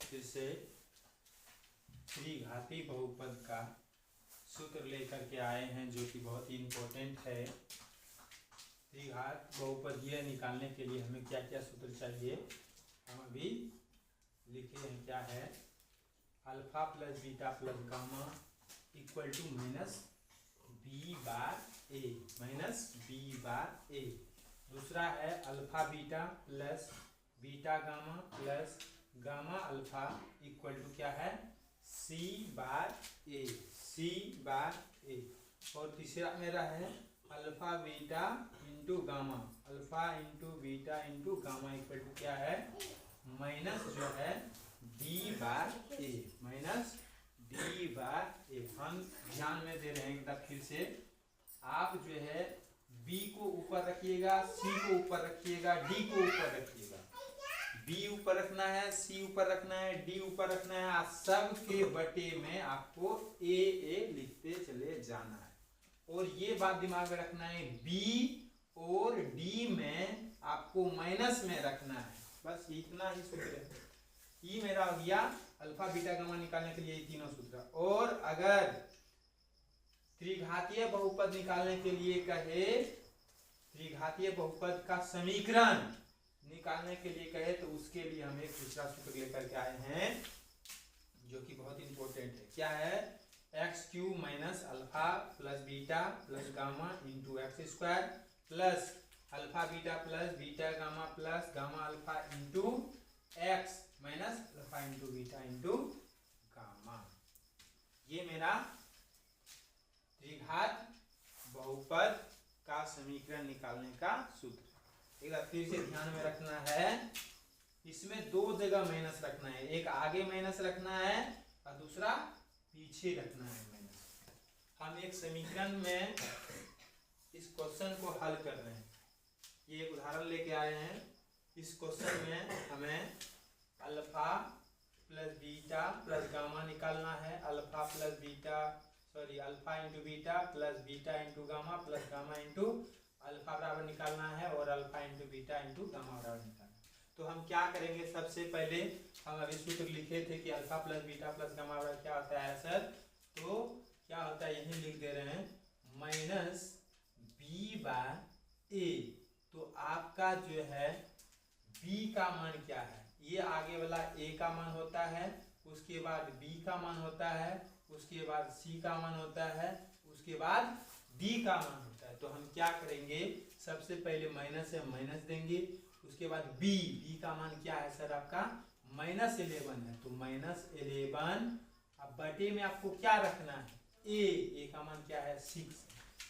फिर से त्रिघाती बहुपद का सूत्र लेकर के आए हैं, जो कि बहुत ही इम्पोर्टेंट है। त्रिघात बहुपदीय निकालने के लिए हमें क्या क्या सूत्र चाहिए, हम अभी लिखे हैं। क्या है? Alpha plus beta plus gamma equal to minus b bar A, minus b bar a. दूसरा है alpha beta plus beta gamma plus gamma alpha equal to क्या है? सी बार ए, सी बार ए। और तीसरा मेरा है alpha beta into gamma, alpha into beta into gamma equal to क्या है? माइनस जो है D bar A, minus D bar A. हम ध्यान में दे रहे हैं एक बार फिर से, आप जो है बी को ऊपर रखिएगा, सी को ऊपर रखिएगा, डी को ऊपर रखिएगा। बी ऊपर रखना है, सी ऊपर रखना है, डी ऊपर रखना है। आप सब के बटे में आपको ए लिखते चले जाना है। और ये बात दिमाग में रखना है, बी और डी में आपको माइनस में रखना है। बस इतना ही सूत्र है। ये मेरा हो गया अल्फा बीटा गामा निकालने के लिए तीनों सूत्र। और अगर त्रिघातीय बहुपद निकालने के लिए कहे, त्रिघातीय बहुपद का समीकरण निकालने के लिए कहे, तो उसके लिए हम एक दूसरा सूत्र लेकर के आए हैं, जो कि बहुत इंपॉर्टेंट है। क्या है? X cube minus alpha plus beta plus gamma into x square plus alpha beta plus beta gamma plus gamma alpha into x minus alpha into beta into gamma. ये मेरा त्रिघात बहुपद का समीकरण निकालने का सूत्र। एक बार फिर से ध्यान में रखना है, इसमें दो जगह माइनस रखना है। एक आगे माइनस रखना है और दूसरा पीछे रखना है माइनस। हम एक समीकरण में इस क्वेश्चन को हल कर रहे हैं। ये एक उदाहरण लेके आए हैं। इस क्वेश्चन में हमें alpha plus beta plus gamma निकालना है। Alpha plus beta, sorry, alpha into beta plus beta into gamma plus gamma into alpha बराबर निकालना है, और alpha into beta into gamma बराबर निकालना है। तो हम क्या करेंगे? सबसे पहले हम अभी सूत्र लिखे थे कि alpha plus beta plus gamma बराबर क्या होता है सर? तो क्या होता है, यही लिख दे रहे हैं, माइनस बी बाय ए। तो आपका जो है बी का मान क्या है? ये आगे वाला ए का मान होता है, उसके बाद बी का मान होता है, उसके बाद सी का मान होता है, उसके बाद डी का मान होता है। तो हम क्या करेंगे? सबसे पहले माइनस है, माइनस देंगे। उसके बाद बी का मान क्या है सर? आपका -11 है, तो -11। अब बटे में आपको क्या रखना है? ए का मान क्या है? 6।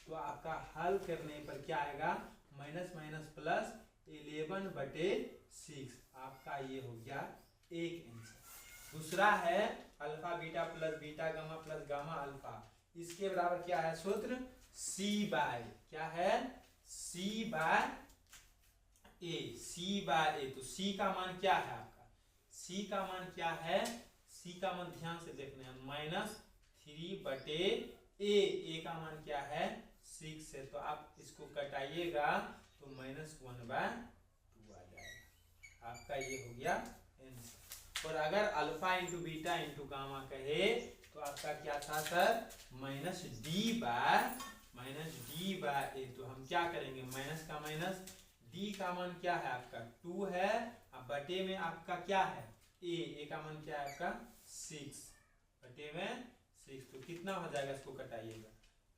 तो आपका हल करने पर क्या आएगा? Minus minus plus 11/6। आपका ये हो गया एक आंसर। दूसरा है alpha beta plus beta gamma plus gamma alpha. इसके बराबर क्या है सूत्र? सी बाय, क्या है? सी बाय ए, सी बाय ए। तो सी का मान क्या है आपका? सी का मान क्या है? सी का मान ध्यान से देखना है, -3/ए का मान क्या है? 6 है। तो आप इसको कटाइएगा तो -1/2 आ जाएगा। आपका ये हो गया आंसर। और अगर alpha into beta into gamma कहे तो आपका क्या था सर? -d बाय ए। तो हम क्या करेंगे? माइनस का माइनस, डी का मान क्या है आपका? 2 है। अब बटे में आपका क्या है? ए का मान क्या है आपका? 6 बटे में 6। तो कितना हो जाएगा? इसको कटाइएगा,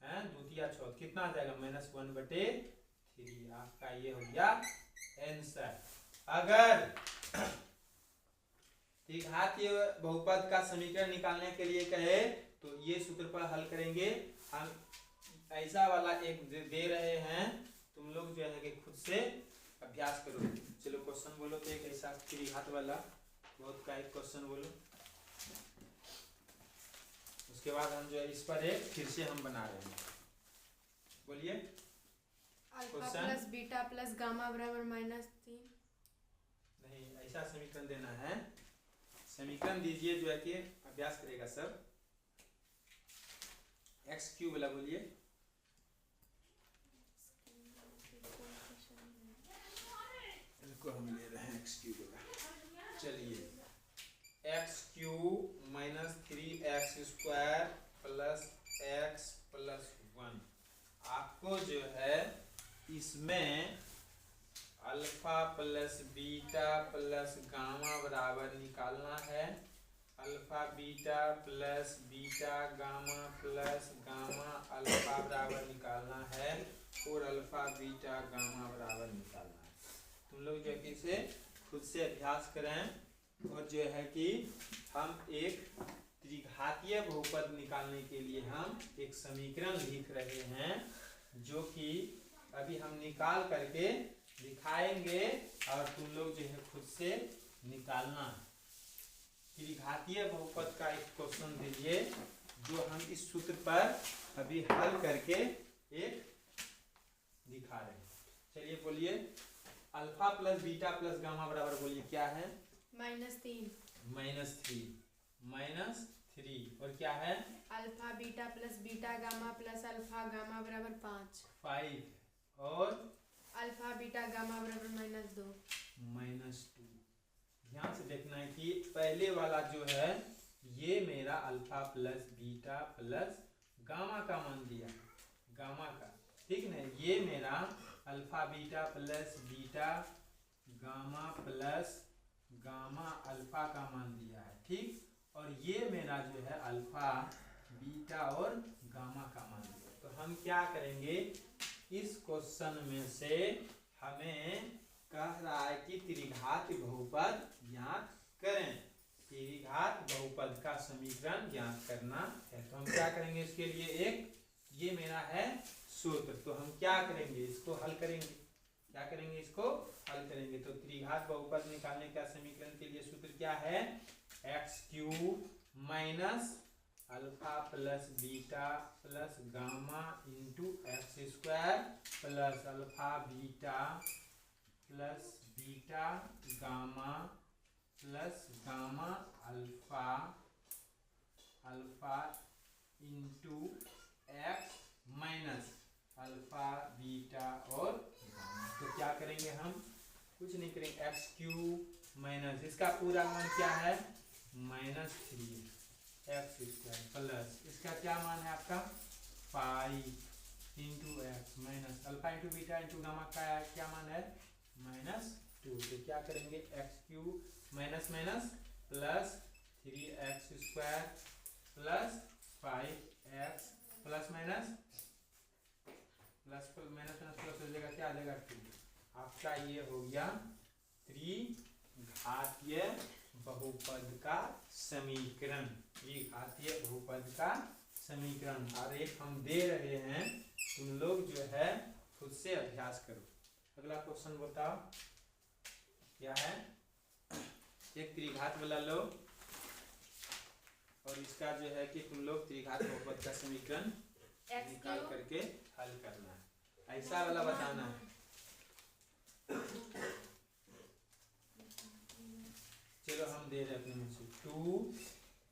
है 2 × 6 कितना आ जाएगा? -1/3। आपका ये हो गया आंसर। अगर त्रिघातीय बहुपद का समीकरण निकालने के लिए कहे तो ये सूत्र पर हल करेंगे। हम ऐसा वाला एक दे रहे हैं, तुम लोग जो है कि खुद से अभ्यास करो। चलो क्वेश्चन बोलो तो एक ऐसा त्रिघात वाला बहुत का एक क्वेश्चन बोलो। उसके बाद हम जो है इस पर एक फिर से हम बना रहे हैं। बोलिए। Alpha plus beta plus gamma बराबर -3। नहीं, ऐसा समीकरण देना है। समीकरण दीजिए जो है कि अभ्यास करेगा सब। एक्स क्यूब वाला बोलिए। इनको हम ले रहे हैं एक्स क्यूब वाला। चलिए, x cube minus 3x² plus x plus 1। आपको जो है इसमें alpha plus beta plus gamma बराबर निकालना है। Alpha beta plus beta gamma plus gamma alpha बराबर निकालना है और अल्फा बीटा गामा बराबर निकालना है। तुम लोग जो कि इसे खुद से अभ्यास करें और जो है कि हम एक त्रिघातीय बहुपद निकालने के लिए हम एक समीकरण लिख रहे हैं जो कि अभी हम निकाल करके दिखाएंगे और तुम लोग जो है खुद से निकालना है। त्रिघातीय बहुपद का एक क्वेश्चन दीजिए जो हम इस सूत्र पर अभी हल करके एक दिखा रहे हैं। चलिए बोलिए, alpha plus beta plus gamma बराबर बोलिए क्या है? -3 -3 और क्या है? Alpha beta plus beta gamma plus alpha gamma बराबर 5 और अल्फा बीटा गामा बराबर -2। ध्यान से देखना है कि पहले वाला जो है ये मेरा alpha plus beta plus gamma का मान दिया, गामा का, ठीक ना। ये मेरा alpha beta plus beta gamma plus gamma alpha का मान दिया है, ठीक। और ये मेरा जो है अल्फा बीटा और गामा का मान दिया। तो हम क्या करेंगे, इस क्वेश्चन में से हमें कह रहा है कि त्रिघात बहुपद ज्ञात करें, त्रिघात बहुपद का समीकरण ज्ञात करना है। तो हम क्या करेंगे इसके लिए, एक ये मेरा है सूत्र, तो हम क्या करेंगे इसको हल करेंगे, क्या करेंगे इसको हल करेंगे। तो त्रिघात बहुपद निकालने का समीकरण के लिए सूत्र क्या है, x³ minus alpha plus beta plus gamma into x² plus alpha beta plus beta gamma plus gamma alpha alpha into x minus alpha beta और गामा। तो क्या करेंगे हम, कुछ नहीं करेंगे, x³ माइनस इसका पूरा मान क्या है -3 x² प्लस इसका क्या मान है आपका 5 into x minus alpha into beta into gamma का क्या मान है -2। तो क्या करेंगे, x³ minus minus plus 3x² plus 5x plus minus plus minus plus हो जाएगा, क्या आ जाएगा 2। आपका ये हो गया त्रिघातीय बहुपद का समीकरण, त्रिघातीय बहुपद का समीकरण। और एक हम दे रहे हैं, तुम लोग जो है खुद से अभ्यास करो। अगला क्वेश्चन बताओ क्या है, एक त्रिघात वाला लो और इसका जो है कि तुम लोग त्रिघात बहुपद का समीकरण निकाल करके हल करना है, ऐसा वाला बताना है। चलो हम दे रहे अपने में से 2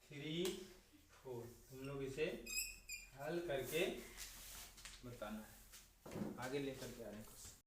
3 4, तुम लोग इसे हल करके बताना है, आगे लेकर के आ रहे हैं।